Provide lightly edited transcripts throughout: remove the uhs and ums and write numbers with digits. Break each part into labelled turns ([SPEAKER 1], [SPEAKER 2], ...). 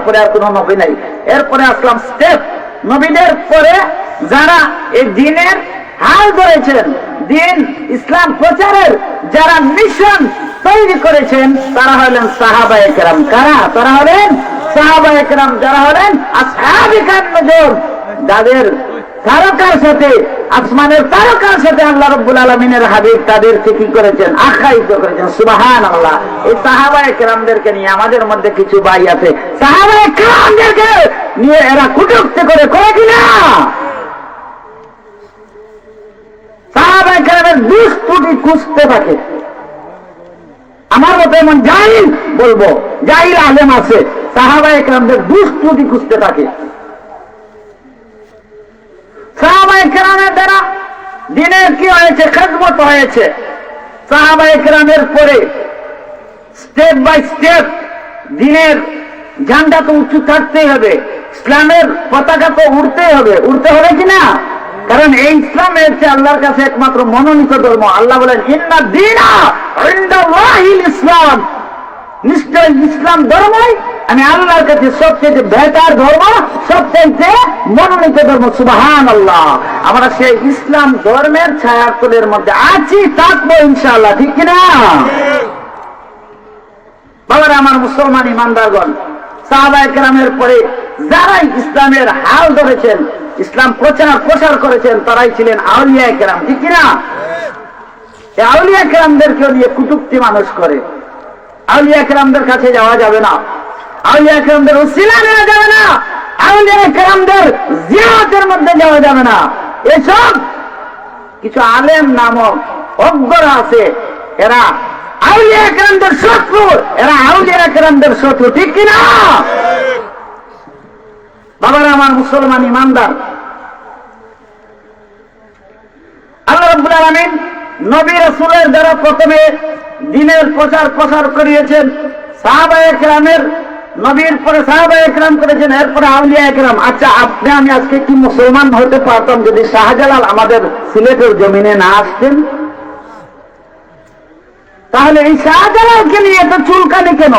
[SPEAKER 1] এরপরে আর কোন নবী নাই। এরপরে আসলাম স্টেপ, নবীদের পরে যারা এই দ্বীনের হাল ধরেছেন, দ্বীন ইসলাম প্রচারের যারা মিশন তৈরি করেছেন, তারা হলেন সাহাবায়ে কেরাম। কারা? তারা হলেন সাহাবায়ে কেরাম, যারা হলেন আসহাবে কান্নজুম, যাদের তারকার সাথে, আসমানের তারকার সাথে আল্লাহ রাব্বুল আলামিনের হাবিব তাদেরকে কি করেছেন? আখ্যায়িত করেছেন। সুবহানাল্লাহ। এই সাহাবায়ে কেরামদেরকে নিয়ে আমাদের মধ্যে কিছু ভাই আছে, সাহাবায়ে কেরামদেরকে নিয়ে এরা কটূক্তি করে কিনা? সাহাবায়ে কেরামের দোষ ত্রুটি খুঁজতে থাকে। আমার মতো এমন জাহিল, বলবো জাহিল আলেম আছে, সাহাবায়ে কেরামদের দোষ ত্রুটি খুঁজতে থাকে। সাহাবায়ে কেরামের দ্বারা দ্বীনের কি হয়েছে? খেদমত হয়েছে। সাহাবায়ে কেরামের পরে স্টেপ বাই স্টেপ দ্বীনের ঝান্ডা তো উঁচু থাকতেই হবে, ইসলামের পতাকা তো উঠতেই হবে। উঠতে হবে কিনা? কারণ এই ইসলাম হচ্ছে আল্লাহর কাছে একমাত্র মনোনীত ধর্ম। আল্লাহ বলেন ইন্না দীনা ইনদাল্লাহিল ইসলাম, নিশ্চয় ইসলাম ধর্মই আমি আল্লাহর কাছে সবচেয়ে বেহতর ধর্ম, সবচেয়ে মনোনীত ধর্ম। সুবহানাল্লাহ। আমরা সেই ইসলাম ধর্মের ছায়াতলের মধ্যে আছি, থাকবো ইনশাআল্লাহ, ঠিক কিনা? বাবারা আমার, মুসলমান ইমানদারগণ, সাহাবায়ে কেরামের পরে যারাই ইসলামের হাল ধরেছেন, ইসলাম প্রসার করেছেন, তারাই ছিলেন আউলিয়ায়ে কেরাম, ঠিক কিনা? এই আউলিয়া কেরামদেরকে নিয়ে কটূক্তি মানুষ করে। আউলিয়া কেরামদের কাছে যাওয়া যাবে না, আউলিয়া কেরামদের উসিলা নেওয়া যাবে না, আউলিয়া কেরামদের জিয়ারতের মধ্যে যাওয়া যাবে না। এসব কিছু আলেম নামক অজ্ঞরা আছে, এরা আউলিয়া কেরামদের শত্রু, এরা আউলিয়া কেরামদের শত্রু, ঠিক কিনা? বাবারা আমার, মুসলমান ইমানদার, আল্লাহ রাব্বুল আলামিন নবী রাসূলের দ্বারা প্রথমে দ্বীনের প্রচার করিয়েছেন। সাহাবায়ে কেরামের নবীর পরে সাহাবায়ে কেরাম করেছেন, এরপরে আউলিয়ায়ে কেরাম। আচ্ছা, আপনি আমি আজকে কি মুসলমান হতে পারতাম যদি শাহজালাল আমাদের সিলেটের জমিনে না আসতেন? তাহলে এই শাহজালালকে নিয়ে এত চুলকানি কেন?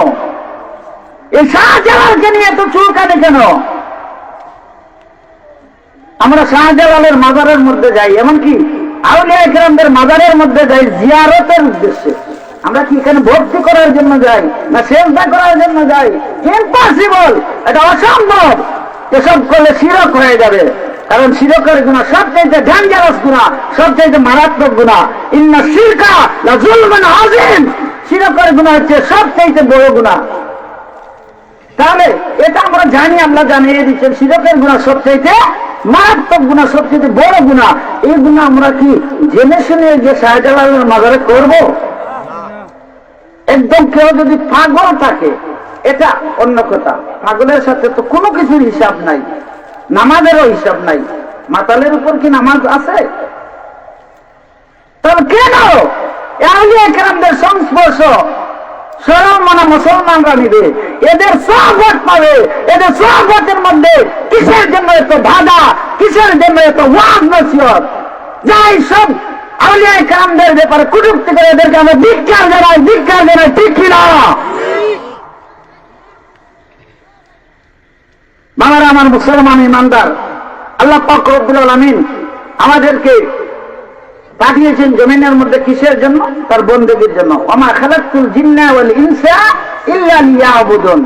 [SPEAKER 1] এই শাহজালালকে নিয়ে এত চুলকানি কেন? আমরা শাহজালালের মাজারের মধ্যে যাই, এমনকি আউলিয়া কেরামদের মাজারের মধ্যে যাই জিয়ারতের উদ্দেশ্যে। আমরা কি এখানে ভক্তি করার জন্য যাই, না সেজদা করার জন্য যাই? ইম্পসিবল, এটা অসম্ভব। এসব করলে শিরক হয়ে যাবে, কারণ শিরকের গুনাহ সবচেয়ে ডেঞ্জারাস গুনাহ, সবচেয়ে মারাত্মক গুনাহ। ইন্না শিরকা লাযুলমুন আযীম, শিরকের গুনাহ হচ্ছে সবচেয়ে বড় গুনাহ। তাহলে এটা আমরা জানি, আল্লাহ জানিয়ে দিচ্ছেন শিরকের গুনাহ সবচেয়ে মারাত্মক গুনাহ, সবচেয়ে বড় গুনাহ। এই গুনাহ আমরা কি জেনে শুনে যে শাহজালালের মাজারে করব? একদম কেউ যদি পাগল থাকে, এটা অন্য কথা। পাগলের সাথে তো কোনো কিছুর হিসাব নাই, নামাজেরও হিসাব নাই। মাতালের উপর কি নামাজ আছে? তবে কেন আউলিয়া কেরামদের সংস্পর্শ সরলমনা মুসলমানরা নিবে? এদের সোহবত পাবে। এদের সোহবতের মধ্যে কিসের জন্য এত বাধা, কিসের জন্য এত ওয়াজ নসিহত? যাই সব আউলিয়া কেরামদের ব্যাপারে কটূক্তি করে এদেরকে আমরা ধিক্কার জানাই, ঠিক কিনা? বাংলার আমার মুসলমান ইমানদার, আল্লাহ পাক রব্বুল আলামিন আমাদেরকে পাঠিয়েছেন জমিনের মধ্যে কিসের জন্য? তার বন্দেগীর জন্য। ওমা খালাকতুল জিন্না ওয়াল ইনসা ইল্লা লিয়াবুদুন।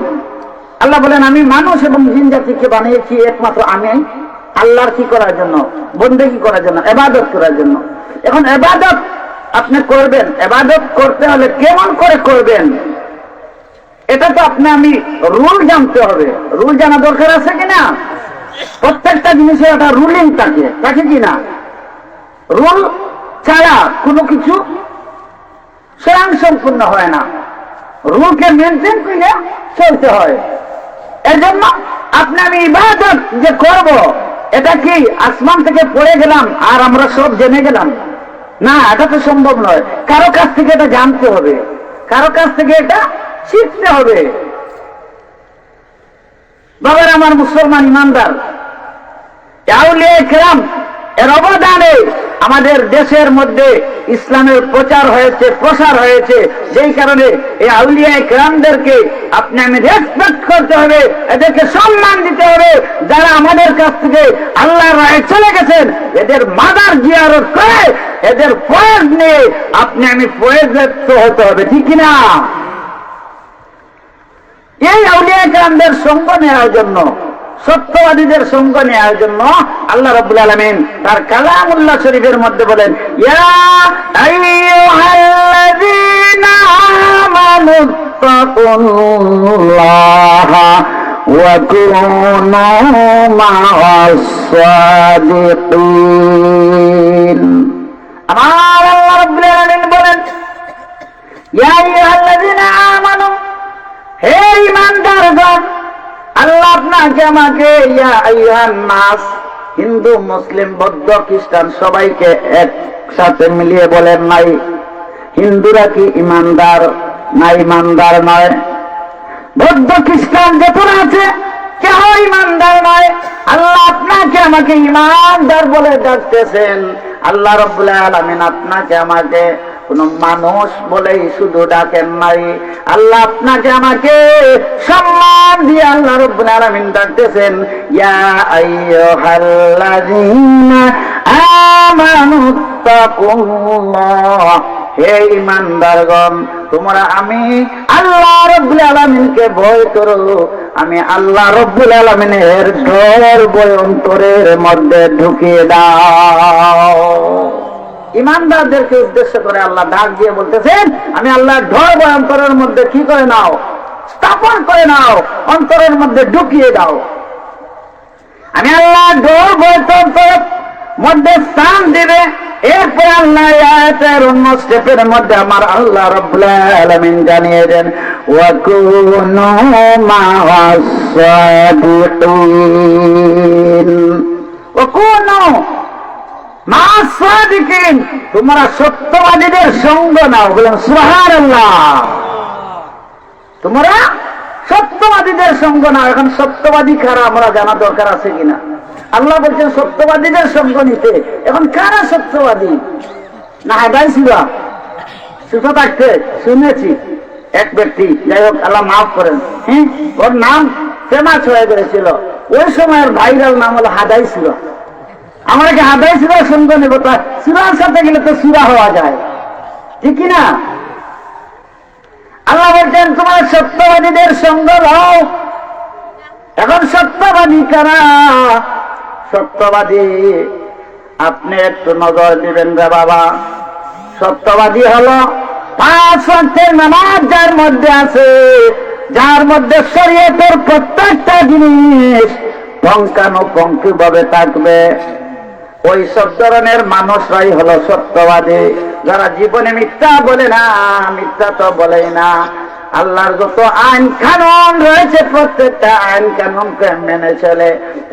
[SPEAKER 1] আল্লাহ বলেন আমি মানুষ এবং জিন জাতিকে বানিয়েছি একমাত্র আমি আল্লাহর কি করার জন্য? বন্দেগী করার জন্য, ইবাদত করার জন্য। এখন ইবাদত আপনি করবেন, ইবাদত করতে হলে কেমন করে করবেন? এটা তো আপনি আমি রুল জানতে হবে। রুল জানা দরকার আছে কিনা? প্রত্যেকটা জিনিসের একটা রুলিং থাকে কিনা? রুল ছাড়া কোনো কিছু স্বয়ংসম্পূর্ণ হয় না। রুলকে মেনটেন করে চলতে হয়। এর জন্য আপনি আমি ইবাদত যে করব, এটা কি আসমান থেকে পড়ে গেলাম আর আমরা সব জেনে গেলাম? না, এটা তো সম্ভব নয়। কারো কাছ থেকে এটা জানতে হবে, কারো কাছ থেকে এটা শিখতে হবে। বাবার আমার মুসলমান ইমানদার, আউলিয়া কেরাম এর অবদানে আমাদের দেশের মধ্যে ইসলামের প্রচার হয়েছে, প্রসার হয়েছে, যেই কারণে এই আউলিয়া কেরামদেরকে আপনি আমি রেসপেক্ট করতে হবে, এদেরকে সম্মান দিতে হবে। যারা আমাদের কাছ থেকে আল্লাহর রাহে চলে গেছেন, এদের মাদার জিয়ারত করে এদের ফয়েজ নিয়ে আপনি আমি ফয়েজের হতে হবে, ঠিক কিনা? এই আউলিয়া কেরামদের সঙ্গ নেওয়ার জন্য, সত্যবাদীদের সঙ্গ নেওয়ার জন্য আল্লাহ রাব্বুল আলামিন তার কালামুল্লাহ শরীফের মধ্যে বলেন, ইয়া আইয়ুহাল্লাযীনা আমানু তাকুল্লাহা ওয়া কুনু মা'আস সাদিকিন। আমার আল্লাহ রাব্বুল আলামিন বলেন, ইয়া আইয়ুহাল্লাযীনা আমানু, হে ঈমানদারগণ, আল্লাহ আপনাকে আমাকে ইয়া আইয়ুহান নাস, হিন্দু মুসলিম বৌদ্ধ খ্রিস্টান সবাইকে একসাথে মিলিয়ে বলেন নাই। হিন্দুরা কি ইমানদার না ইমানদার নয়? বৌদ্ধ খ্রিস্টান যতটা আছে কেউ ইমানদার নয়। আল্লাহ আপনাকে আমাকে ইমানদার বলে ডাকতেছেন। আল্লাহ রাব্বুল আলামিন আপনাকে আমাকে কোন মানুষ বলেই শুধু ডাকেন নাই, আল্লাহ আপনাকে আমাকে সম্মান দিয়ে আল্লাহ রাব্বুল আলামিন ডাকতেছেন, ইয়া আইয়ুহাল্লাযীনা আমানু তাকুল্লাহ, হে ঈমানদারগণ, তোমরা আমি আল্লাহ রাব্বুল আলামিনকে ভয় করো। আমি আল্লাহ রাব্বুল আলামিনের ডর ভয় অন্তরের মধ্যে ঢুকিয়ে দাও। ইমানদারদেরকে উদ্দেশ্য করে আল্লাহ ডাক দিয়ে বলতেছেন, আমি আল্লাহর ডর ভয় অন্তরের মধ্যে কি করে নাও, স্থাপন করে নাও, অন্তরের মধ্যে ঢুকিয়ে দাও। আমি আল্লাহর ডর ভয় অন্তরের মধ্যে স্থান দিবে। এরপর আল্লাহ আয়াতের অন্য স্টেপের মধ্যে আমার আল্লাহ রাব্বুল আলামিন জানিয়ে দেন, ওয়া কুনু মা'আস সাদিকিন, ওয়া কুনু মা'আস সাদিকিন, তোমরা সত্যবাদীদের সঙ্গ নাও। বলেন সুবহানাল্লাহ। তোমরা সত্যবাদীদের সঙ্গ নাও। এখন সত্যবাদী কারা আমরা জানা দরকার আছে কিনা? আল্লাহ বলছেন সত্যবাদীদের সঙ্গ নিতে। এখন কারা সত্যবাদী? না হাদাইছিলা সুতো থাকতে শুনেছি এক ব্যক্তি, যাই হোক আল্লাহ মাফ করেন, হ্যাঁ, ওর নাম ফেমাস হয়ে গেছিল। ওই সময়ের ভাইরাল নাম হলো হাদাইছিল। আমরা কি হাদাইছিল সঙ্গ নেব? তা সুরার সাথে গেলে তো সুরা হওয়া যায়, ঠিক না? আল্লাহ বলছেন তোমার সত্যবাদীদের সঙ্গ নাও। এখন সত্যবাদী কারা? সত্যবাদী আপনি একটু নজর দিবেন রে বাবা। সত্যবাদী হলো 5 ওয়াক্তের নামাজ যার মধ্যে আছে, যার মধ্যে শরীয়তের প্রত্যেকটা জিনিস পঙ্খানুপুঙ্খি ভাবে থাকবে, ওই সব ধরনের মানুষরাই হলো সত্যবাদী। যারা জীবনে মিথ্যা বলে না, মিথ্যা তো বলেই না। আল্লাহর যত আইন কানুন রয়েছে প্রত্যেকটা আইন কানুনকে মেনে চলে,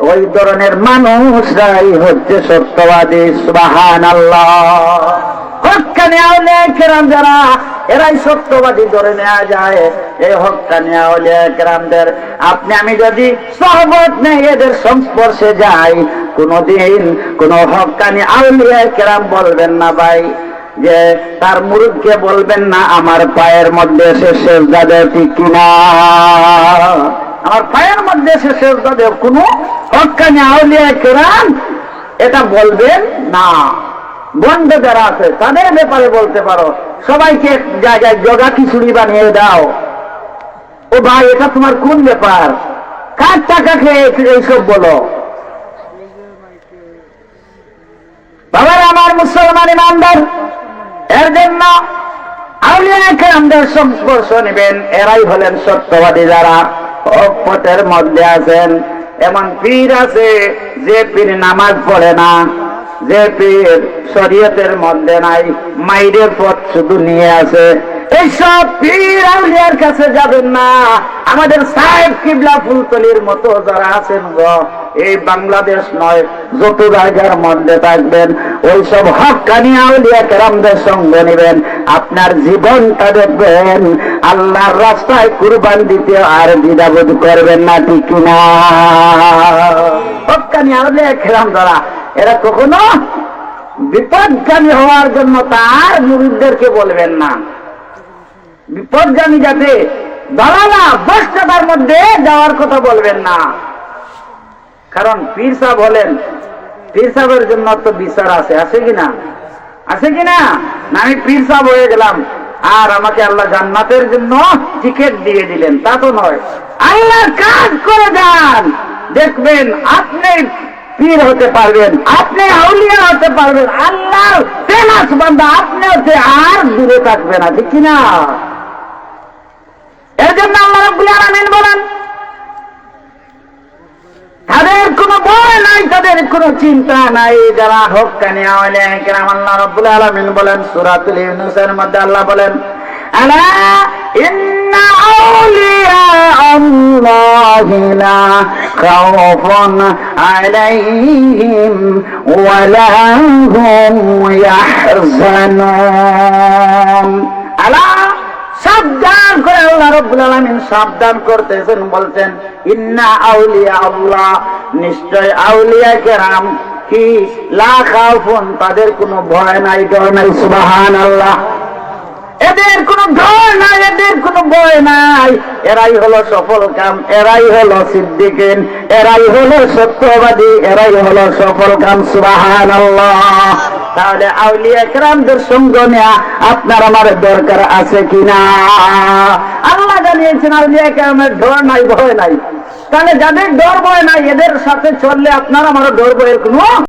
[SPEAKER 1] ওই ধরনের মানুষরাই হচ্ছে সত্যবাদী। সুবহানাল্লাহ। হক্কানি আউলিয়া কেরাম যারা, এরাই সত্যবাদী ধরে নেওয়া যায়। এই হক্কানি আউলিয়া কেরামদের আপনি আমি যদি সহবত নেই, এদের সংস্পর্শে যাই, কোনদিন কোন হক্কানি আউলিয়া কেরাম বলবেন না ভাই যে তার মুরিদকে বলবেন না আমার পায়ের মধ্যে এসে সেজদা দেও, ঠিক কিনা? আমার পায়ের মধ্যে এসে সেজদা দেও, কোন হক্কানি আউলিয়া কেরাম এটা বলবেন না। বন্ধ যারা আছে তাদের ব্যাপারে বলতে পারো, সবাইকে এক জায়গায় জগা খিচুড়ি বানিয়ে দাও। ও ভাই, এটা তোমার কোন ব্যাপার? কার টাকা খেয়ে এইসব বলো? বাবার আমার মুসলমান ইমানদার, এর জন্য আউলিয়া কেরামদের সংস্পর্শ নেবেন। এরাই হলেন সত্যবাদী যারা হক পথের মধ্যে আছেন। এমন পীর আছে যে পীর নামাজ পড়ে না, যে পীর শরীয়তের মধ্যে নাই, মাইরের পথ শুধু নিয়ে আছে। এইসব পীর আউলিয়ার কাছে যাবেন না। আমাদের সাহেব কিবলা ফুলতলির মতো যারা আছেন গো, এই বাংলাদেশ নয় যত জায়গার মধ্যে থাকবেন, ওইসব হক্কানি আউলিয়া কেরামদের সঙ্গ নেবেন। আপনার জীবনটা দেখবেন আল্লাহর রাস্তায় কুরবান দিতে আর দ্বিধাবোধ করবেন না, ঠিক না? হক্কানি আউলিয়া কেরাম যারা, এরা কখনো বিপদগামী হওয়ার জন্য তার মুরিদদেরকে বলবেন না। বিপদগামী যাতে দলালা বস্তার মধ্যে যাওয়ার কথা বলবেন না। কারণ পীর সাহেব হলেন, পীর সাহেবের জন্য তো বিচার আছে, আছে কিনা? আছে কিনা? না আমি পীর সাহেব হয়ে গেলাম আর আমাকে আল্লাহ জান্নাতের জন্য টিকিট দিয়ে দিলেন, তা তো নয়। আল্লাহর কাজ করে যান, দেখবেন আপনি পীর হতে পারবেন, আপনি আউলিয়া হতে পারবেন, আল্লাহর ফেমাস বান্দা আপনি হতে আর দূরে থাকবে না, ঠিক কিনা? এর জন্য আল্লাহ রাব্বুল আলামিন বলেন তাদের কোনো ভয় নাই, তাদের কোনো চিন্তা নাই যারা হক্কানি আউলিয়া কেরাম। আল্লাহ রাব্বুল আলামিন বলেন সূরাতুল ইউনূসের মধ্যে আল্লাহ বলেন আলা ইন্না আউলিয়া আল্লাহি লা খাউফুন আলাইহিম ওয়া লা হুম ইয়াহজানুন। আলা সাবধান করে আল্লাহ রাব্বুল আলামিন সাবধান করতেছেন, বলছেন ইন্না আউলিয়া আল্লাহ, নিশ্চয় আউলিয়া কেরাম কি লা খাউফুন, তাদের কোনো ভয় নাই, ডর নাই। সুবহানাল্লাহ। এদের কোনো ভয় নাই, এদের কোনো ভয় নাই। এরাই হলো সফল কাম, এরাই হলো সিদ্দিকিন, এরাই হলো সত্যবাদী, এরাই হলো সফল কাম। সুবহানাল্লাহ। তাহলে আউলিয়া কেরামদের সঙ্গ নেওয়া আপনার আমার দরকার আছে কিনা? আল্লাহ জানিয়েছেন আউলিয়া কেরামের ডর নাই, ভয় নাই। তাহলে যাদের ডর ভয় নাই এদের সাথে চললে আপনার আমার ডর ভয়ের কোনো